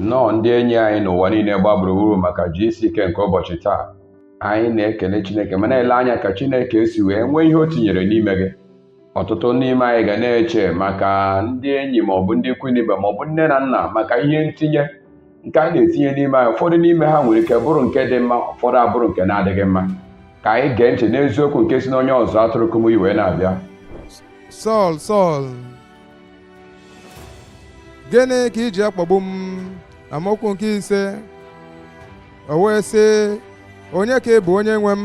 nnọọ ndị enyi anyị n'ụwa niile gba gburugburu maka GCK nke ụbọchị taa. Anyị na-ekele Chineke ma na-ele anya ka Chineke si wee nwee ihe o tinyere n'ime gị. Ọtụtụ n'ime anyị ga na-eche maka ndị enyi maọbụ ndị ikwu n'ibe maọbụ nne na nna maka ihe ntinye nke a na-etinye n'ime anyị. Ụfọdụ n'ime ha nwere ike bụrụ nke dị mma, ụfọdụ abụrụ nke na-adịghị mma. Ka anyị gee ntị n'eziokwu nke si n'onye ọzọ atụrụ Kumuyi wee na-abịa. Sọl, gịnị ka iji akpagbu m? Amaokwu nke 5. O wee sị, onye ka ị bụ onye nwe m?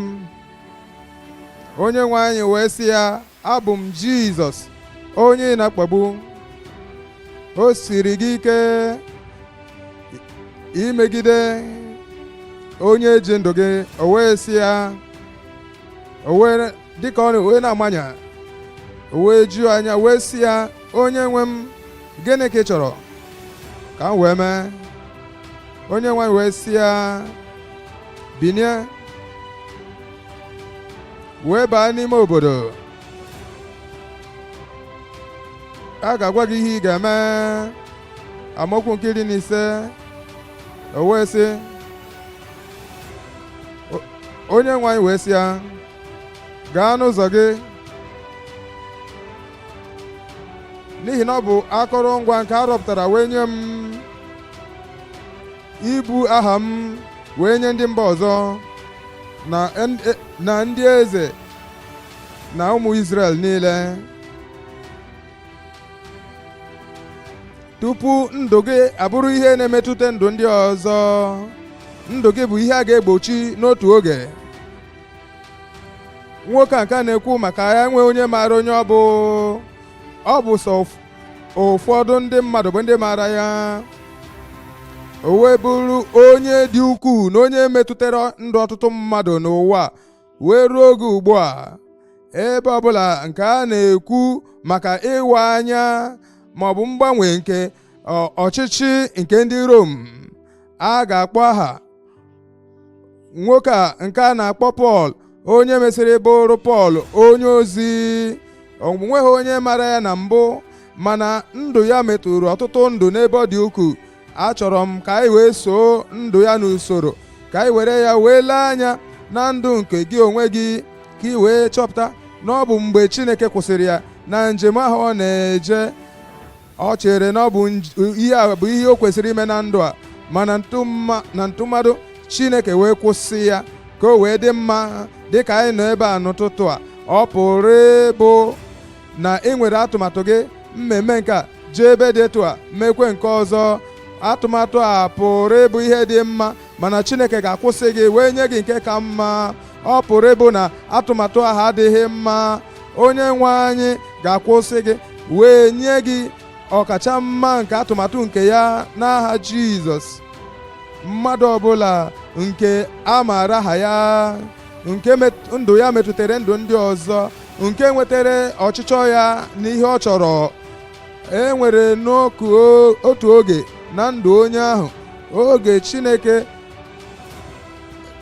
Onye nwe anyị wee sị ya, abụ m Jizọs onye ị na-akpagbu. O siri gị ike imegide onye ji ndụ gị. O wee sị ya, dịka ọ wee na-amanya, o wee ju anya wee sị ya, onye nwe m, gịnị ka ị chọrọ ka m wee mee? Onye nwe anyị wee sị ya, binie wee baa n'ime obodo, a ga-agwa gị ihe ị ga-eme. Amaokwu nke 15. O wee sị, onye nwe anyị wee sị ya, gaa n'ụzọ gị, n'ihi na ọ bụ akụrụngwa nke a rọpụtara wee nye m ibu aha m wee nye ndị mba ọzọ na ndị eze na ụmụ Izrel niile. Tupu ndụ gị abụrụ ihe na-emetụta ndụ ndị ọzọ, ndụ gị bụ ihe a ga-egbochi n'otu oge. Nwoke a nke a na-ekwu maka ya nwee onye maara onye ọ bụ sọ ụfọdụ ndị mmadụ bụ ndị maara ya. O wee bụrụ onye dị ukwuu na onye metụtara ndụ ọtụtụ mmadụ n'ụwa wee ruo oge ugbu a. Ebe ọbụla nke a na-ekwu maka ịwa anya maọbụ mgbanwe nke ọchịchị nke ndị Rom, a ga-akpọ aha nwoke a nke a na-akpọ Pọl, onye mesịrị bụrụ Pọl onye ozi. O nweghị onye mara ya na mbụ, mana ndụ ya metụrụ ọtụtụ ndụ n'ebe ọ dị ukwuu. Achọrọ m ka anyị wee soo ndụ ya n'usoro, ka anyị were ya wee lee anya na ndụ nke gị onwe gị, ka ị wee chọpụta na ọ bụ mgbe Chineke kwụsịrị ya na njem ahụ ọ na-eje. Ọ chere na ọ bụ ihe o kwesịrị ime na ndụ a, mana na ntụmadụ Chineke wee kwụsị ya ka o wee dị mma. Dịka anyị nọ ebe a n'ụtụtụ a, ọ pụrụ ịbụ na ị nwere atụmatụ gị, mmemme nke a jee ebe dị etu a, mekwe nke ọzọ. Atụmatụ a pụrụ ịbụ ihe dị mma, mana Chineke ga-akwụsị gị wee nye gị nke ka mma. Ọ pụrụ ịbụ na atụmatụ ahụ adịghị mma, onye nwe anyị ga-akwụsị gị wee nye gị ọkacha mma nke atụmatụ nke ya n'aha Jizọs. Mmadụ ọbụla nke a maara aha ya, nke ndụ ya metụtara ndụ ndị ọzọ, nke nwetara ọchịchọ ya na ihe ọ chọrọ, e nwere otu oge na ndụ onye ahụ, oge Chineke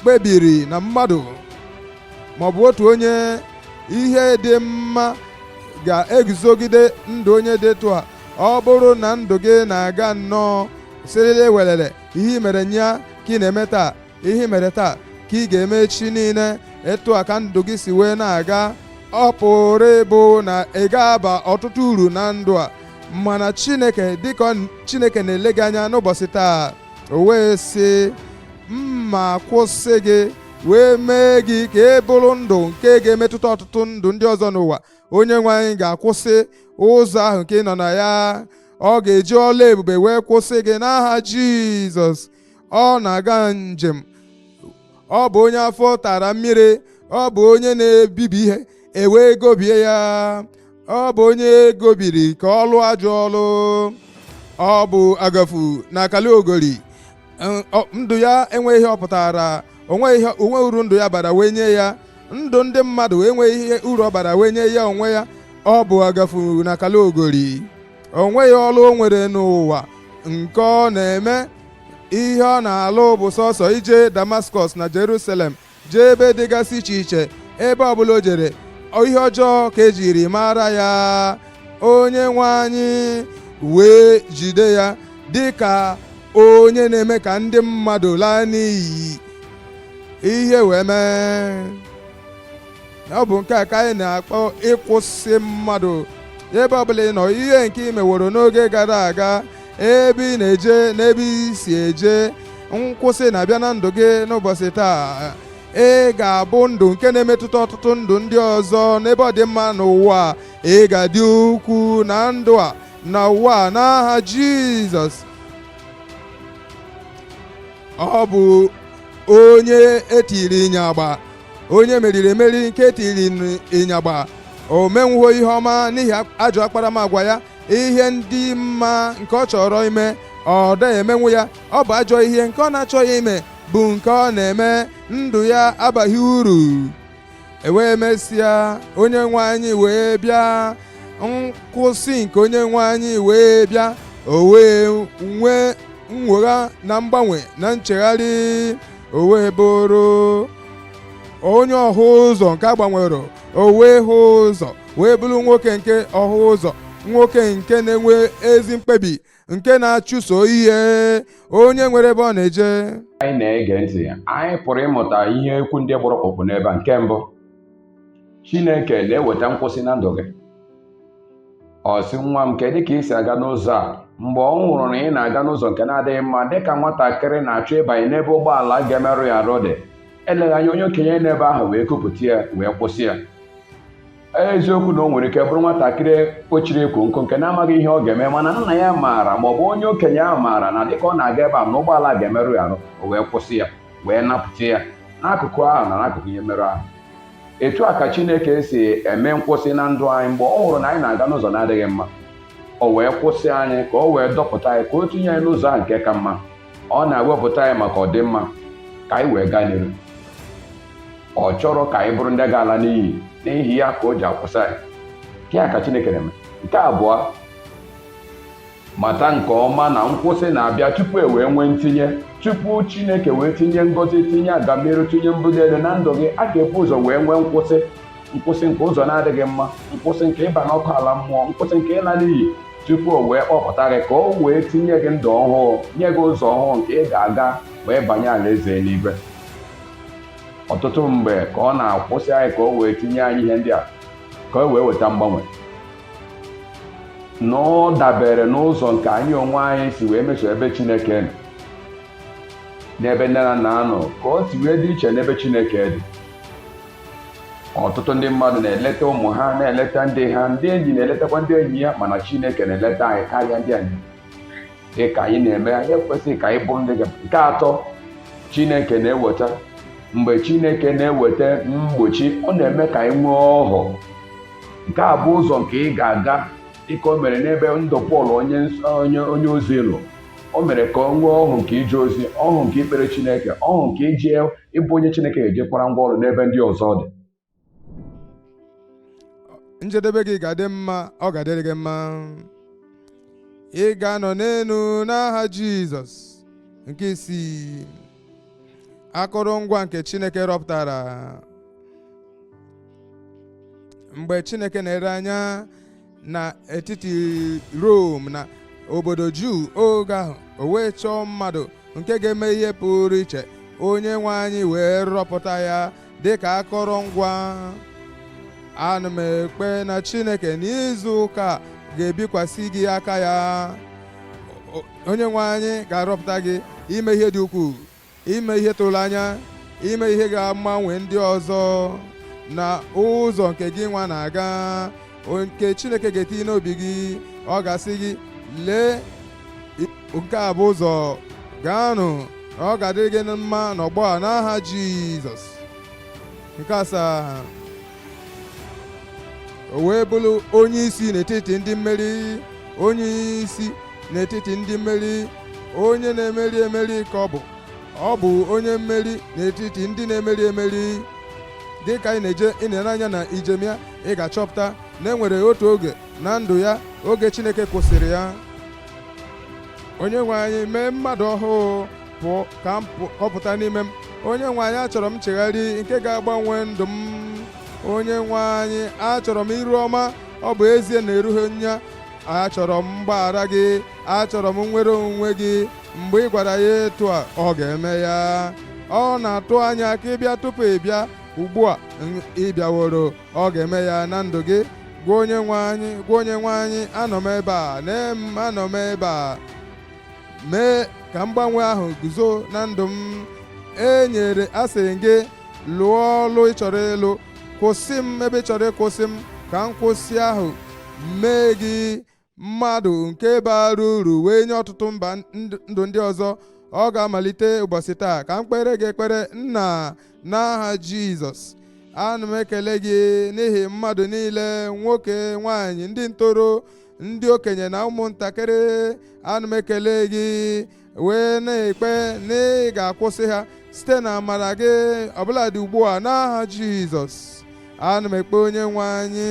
kpebiri na mmadụ maọbụ otu onye ihe dị mma ga-eguzogide ndụ onye dị etu a. Ọ bụrụ na ndụ gị na-aga nnọọ sirili welele, ihe mere nya ka ị na-eme taa, ihe mere taa ka ị ga-eme echi niile, etu a ka ndụ gị si wee na-aga. Ọ pụrụ ịbụ na ị ga-aba ọtụtụ uru na ndụ a, mana Chineke, dịka Chineke na-ele gị anya n'ụbọchị taa, o wee sị, mma kwụsị gị wee mee gị ka ị bụrụ ndụ nke ga-emetụta ọtụtụ ndụ ndị ọzọ n'ụwa. Onye nwe anyị ga-akwụsị ụzọ ahụ nke ị nọ na ya. Ọ ga-eji ọla ebube wee kwụsị gị n'aha Jizọs. Ọ na-aga njem, ọ bụ onye afọ tara mmiri, ọ bụ onye na-ebibi ihe wee gobie ya, ọ bụ onye gobiri ka ọ lụọ ajọ ọlụ, ọ bụ agafu na akali ogori. Ndụ ya enweghị ihe ọ pụtara, onwe uru ndụ ya bara wee nye ya. Ndụ ndị mmadụ enweghị ihe uru ọ bara wee nye ya onwe ya. Ọ bụ agafu na akali ogori. O nweghị ọlụ o nwere n'ụwa nke ọ na-eme. Ihe ọ na-alụ bụ sọsọ ije Damaskọs na Jerusalem, jee ebe dịgasị iche iche. Ebe ọbụla o jere, ihe ọjọọ ka ejiri mara ya. Onye nwe anyị wee jide ya dịka onye na-eme ka ndị mmadụ laa n'iyi ihe wee mee. Ọ bụ nke a ka anyị na-akpọ ịkwụsị mmadụ ebe ọbụla ị nọ, ihe nke ị meworo n'oge gara aga, ebe ị na-eje na ebe ị si eje. Nkwụsị na-abịa na ndụ gị n'ụbọchị taa. Ị ga-abụ ndụ nke na-emetụta ọtụtụ ndụ ndị ọzọ n'ebe ọ dị mma n'ụwa. Ị ga-adị ukwu na ndụ a na ụwa n'aha Jizọs. Ọ bụ onye etiri ịnyagba, onye meriri emeri nke etiri ịnyagba, o menwuo ihe ọma n'ihi ajọ akparamagwa ya. Ihe ndị mma nke ọ chọrọ ime, ọ dịghị emenwu ya. Ọ bụ ajọ ihe nke ọ na-achọghị ime bụ nke ọ na-eme. Ndụ ya abaghị uru. Ewee mesịa, onye nwe anyị wee bịa. Nkwụsị nke onye nwe anyị wee bịa. O wee nwee mwegha na mgbanwe na nchegharị. O wee bụrụ onye ọhụ ụzọ nke agbanwere. O wee hụ ụzọ, wee bụrụ nwoke nke ọhụ ụzọ, nwoke nke na-enwe ezi mkpebi, nke na-achụso ihe, onye nwere ebe ọ na-eje. Anyị na-ege ntị, anyị pụrụ ịmụta ihe ekwu ndị gbara ọkpụkpụ n'ebe a. Nke mbụ, Chineke na-eweta nkwụsị na ndụ gị. Ọ sị, nwa m, kedụ ka ị si aga n'ụzọ a? Mgbe ọ hụrụ na ị na-aga n'ụzọ nke na-adịghị mma, dịka nwatakịrị na-achọ ịbanye n'ebe ụgbọala ga-emerụ ya arụ dị, eleghị anya onye okenye n'ebe ahụ wee kupụta ya wee kwụsị ya. Eziokwu na o nwere ike bụrụ nwatakịrị kpochiri ekwo nkụ nke na-amaghị ihe ọ ga-eme, mana nna ya maara ma ọ bụ onye okenye ahụ maara na dịka ọ na-aga ebe a na ụgbọala ga-emerụ ya arụ, o wee kwụsị ya wee napụta ya n'akụkụ ahụ na n'akụkụ ihe merụ ahụ. Etu a ka Chineke si eme nkwụsị na ndụ anyị. Mgbe ọ hụrụ na anyị na-aga n'ụzọ na-adịghị mma, o wee kwụsị anyị ka o wee dọpụta anyị, ka o tinye anyị n'ụzọ ahụ nke ka mma. Ọ na-ewepụta anyị maka ọdịmma, ka anyị wee gaa n'ihu. Ọ chọrọ ka anyị bụrụ ndị ga-ala n'iyi, n'ihi ya ka o ji akwụsị anyị. Nke a ka Chineke na-eme. Nke abụọ, mata nke ọma na nkwụsị na-abịa tupu e wee nwee ntinye. Tupu Chineke wee tinye ngọzi, tinye agamnihu, tinye mbuli elu na ndụ gị, a ga-ebu ụzọ wee nwee nkwụsị. Nkwụsị nke ụzọ na-adịghị mma, nkwụsị nke ịba n'ọkụ ala mmụọ, nkwụsị nke ịla n'iyi, tupu o wee kpọpụta gị ka o wee tinye gị ndụ ọhụụ, nye gị ụzọ ọhụụ nke ị ga-aga wee banye alaeze eluigwe. Ọtụtụ mgbe ka ọ na-akwụsị anyị ka o wee tinye anyị ihe ndị a, ka o wee weta mgbanwe. Na ọ dabere n'ụzọ nke anyị onwe anyị si wee meso ebe Chineke nọ, n'ebe nne na nna nọ, ka o si wee dị iche n'ebe Chineke dị. Ọtụtụ ndị mmadụ na-eleta ụmụ ha, na-eleta ndị ha, ndị enyi na-eletakwa ndị enyi ya, mana Chineke na-eleta anyị karịa ndị anyị. Dị ka anyị na-eme, anyị ekwesịghị ka anyị bụrụ ndị ga. Nke atọ, Chineke na-eweta. Mgbe Chineke na-eweta mgbochi, ọ na-eme ka anyị nwee ọhụ. Nke a bụ ụzọ nke ị ga-aga, dịka o mere n'ebe ndụ Pọl onye ozi nọ. O mere ka ọ nwee ọhụ nke ije ozi, ọhụ nke ikpere Chineke, ọhụ nke iji ịbụ onye Chineke ga-ejekwara ngwa ọrụ n'ebe ndị ọzọ dị. Njedebe gị ga-adị mma, ọ ga-adịrị gị mma. Ị ga-anọ n'elu n'aha Jizọs. Nke isii, akụrụngwa nke Chineke rọpụtara. Mgbe Chineke na-ere anya n'etiti Rome na obodo Juu oge ahụ, o wee chọọ mmadụ nke ga-eme ihe pụrụ iche. Onye nwe anyị wee rọpụta ya dịka akụrụngwa. Ana m ekpe na Chineke n'izu ụka ga-ebikwasị gị aka ya. Onye nwe anyị ga-arọpụta gị ime ihe dị ukwuu, ime ihe tụrụ anya, ime ihe ga-agbanwe ndị ọzọ na ụzọ nke gị nwa na-aga, nke Chineke ga-etinye n'obi gị. Ọ ga-asị gị, lee, nke a bụ ụzọ, gaanụ, ọ ga-adịrị gị mma n'ọgbọ a n'aha Jizọs. Nke asaa, o wee bụrụ onye isi n'etiti ndị mmeri. Onye isi n'etiti ndị mmeri, onye na-emeri emeri ka ọ bụ onye mmeri n'etiti ndị na-emeri emeri. Dịka anyị na-eje ịnere anya na ijem ya, ị ga-achọpụta na enwere otu oge na ndụ ya, oge Chineke kwụsịrị ya. Onye nwe anyị, mee mmadụ ọhụụ pụọ ka m kọpụta n'ime m. Onye nwe anyị, achọrọ m nchegharị nke ga-agbanwe ndụ m. Onye nwe anyị, achọrọ m iru ọma, ọ bụ ezie na erughị nya. Achọrọ m mgbaghara gị, achọrọ m nnwere onwe gị, mgbe ị gwara ya etu a ọ ga-eme ya. Ọ na-atụ anya ka ị bịa tupu ị bịa, ugbu a ị bịaworo, ọ ga-eme ya na ndụ gị. Gwa onye nwe anyị, anọ m ebe a, anọ m ebe a, mee ka mgbanwe ahụ guzo na ndụ m. Enyere asịrị gị lụọ ọlụ ị chọrọ ịlụ, kwụsị m ebe ị chọrọ ịkwụsị m, ka nkwụsị ahụ mee gị mmadụ nke bara uru wee nye ọtụtụ mba ndụ ndị ọzọ. Ọ ga-amalite ụbọchị taa. Ka m kpere gị ekpere. Nna, n'aha Jizọs, ana m ekele gị n'ihi mmadụ niile, nwoke, nwanyị, ndị ntoro, ndị okenye na ụmụntakịrị. Ana m ekele gị wee na-ekpe na ị ga-akwụsị ha site na amara gị ọbụladị ugbu a n'aha Jizọs. Ana m ekpe onye nwe anyị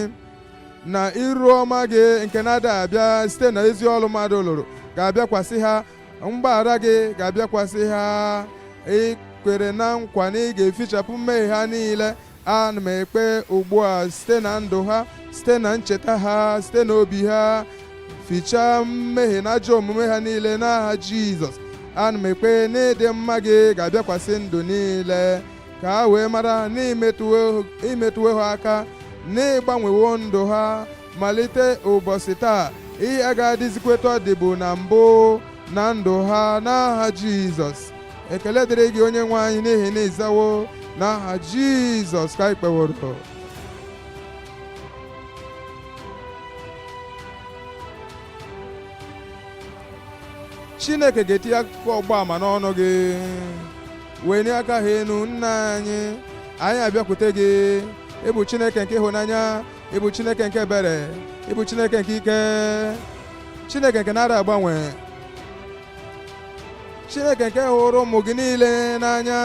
na iru ọma gị nke na-ada abịa site na ezi ọlụ mmadụ lụrụ ga-abịakwasị ha, mgbaghara gị ga-abịakwasị ha. Ị kwere na nkwa na ị ga-efichapụ mmehie ha niile. Ana m ekpe ugbu a site na ndụ ha, site na ncheta ha, site na obi ha, fichaa mmehie na ajọ omume ha niile n'aha Jizọs. Ana m ekpe na ịdị mma gị ga-abịakwasị ndụ niile, ka ha wee mara na imetụwe ha aka, na ịgbanwewo ndụ ha malite ụbọchị taa. Ihe a ga-adịzikweta ọdịbụ na mbụ na ndụ ha n'aha Jizọs. Ekele dịrị gị onye nwe anyị n'ihi na ịzawo. N'aha Jizọs ka anyị kpeworo. Chineke ga-etinye akụkọ ọgbaama n'ọnụ gị. Wee nye aka ha enu. Nna anyị abịakwute gị. Ị bụ Chineke nke ịhụnanya, ị bụ Chineke nke ebere, ị bụ Chineke nke ike, Chineke nke na-ada agbanwe, Chineke nke hụrụ ụmụ gị niile n'anya,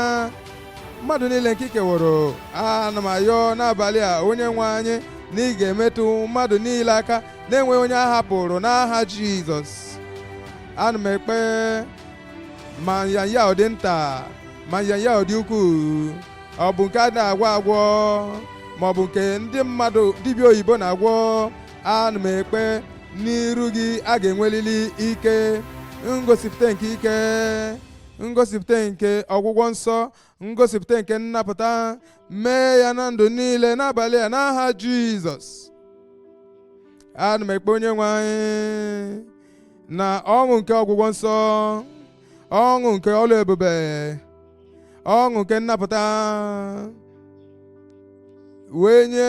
mmadụ niile nke ikeworo. Ana m ayọ n'abalị a onye nwe anyị na ị ga-emetụ mmadụ niile aka na-enweghị onye a hapụrụ n'aha Jizọs. Ana m ekpe ma nyanya ọ dị nta, ma nyanya ọ dị ukwuu, ọ bụ nke a na-agwọ agwọ, ma ọ bụ nke ndị mmadụ dibịa oyibo na-agwọ. Ana m ekpe n'iru gị a ga-enwelili ike, ngosipụta nke ike, ngosipụta nke ọgwụgwọ nsọ, ngosipụta nke nnapụta. Mee ya na ndụ niile n'abalị a n'aha Jizọs. Ana m ekpe onye nwe anyị na ọṅụ nke ọgwụgwọ nsọ, ọṅụ nke ọlụ ebube, ọṅụ nke nnapụta wee nye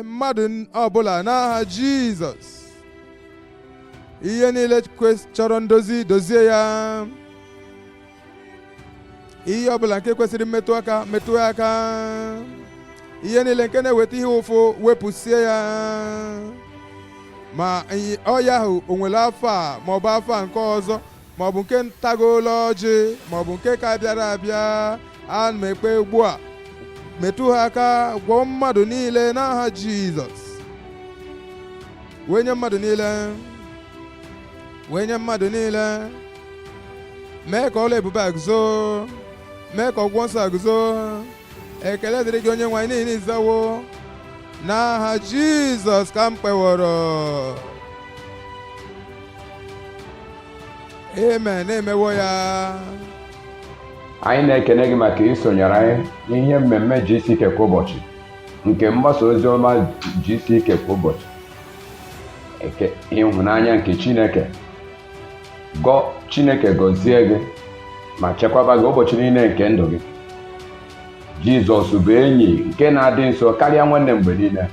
mmadụ ọbụla n'aha Jizọs. Ihe niile chọrọ ndozi, dozie ya. Ihe ọbụla nke kwesịrị mmetụ aka, metụ aka. Ihe niile nke na-eweta ihe ụfụ, wepụsie ya. Ma ọya ahụ o nwere afọ a maọbụ afọ a nke ọzọ, maọbụ nke ntagoola ọjị, maọbụ nke ka bịara abịa. Ana m ekpe ugbu a metụ ha aka, gwọọ mmadụ niile n'aha Jizọs. Wee nye mmadụ niile, wee nye mmadụ niile. Mee ka ọlụ ebube aguzo, mee ka ọgwụgwọ nsọ aguzo. Ekele dịrị gị onye nwe anyị n'ihi na ịzawo. N'aha Jizọs ka m kpeworo. Amen. Na-emewo ya. Anyị na-ekene gị maka isonyere anyị n'ihe mmemme GCK kwa ụbọchị nke mgbasa ozi ọma GCK kwa ụbọchị. Ịhụnanya nke Chineke gọzie gị ma chekwaba gị ụbọchị niile nke ndụ gị. Jizọs bụ enyi nke na-adị nso karịa nwanne mgbe niile.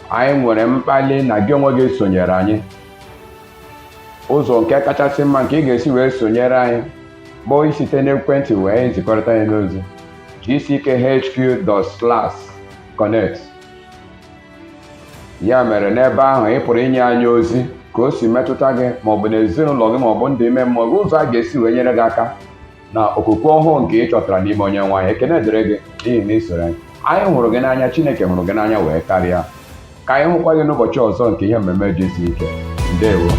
Anyị nwere mkpali na gị onwe gị sonyere anyị. Ụzọ nke kachasị mma nke ị ga-esi wee sonyere anyị bụ site n'ekwentị wee nzikọrịta anyị n'ozi gckhq.connect. Ya mere n'ebe ahụ ị pụrụ inye anyị ozi ka o si metụta gị maọbụ n'ezinụlọ gị maọbụ ndị ime mmụọ gị, ụzọ a ga-esi wee nyere gị aka na okwukwe ọhụụ nke ị chọtara n'ime onye nwe anyị. Ekene dịrị gị n'ihi na isoro anyị. Anyị hụrụ gị n'anya, Chineke hụrụ gị n'anya wee karịa. Ka anyị hụkwa gị n'ụbọchị ọzọ nke ihe mmemme GCK. Ndewo.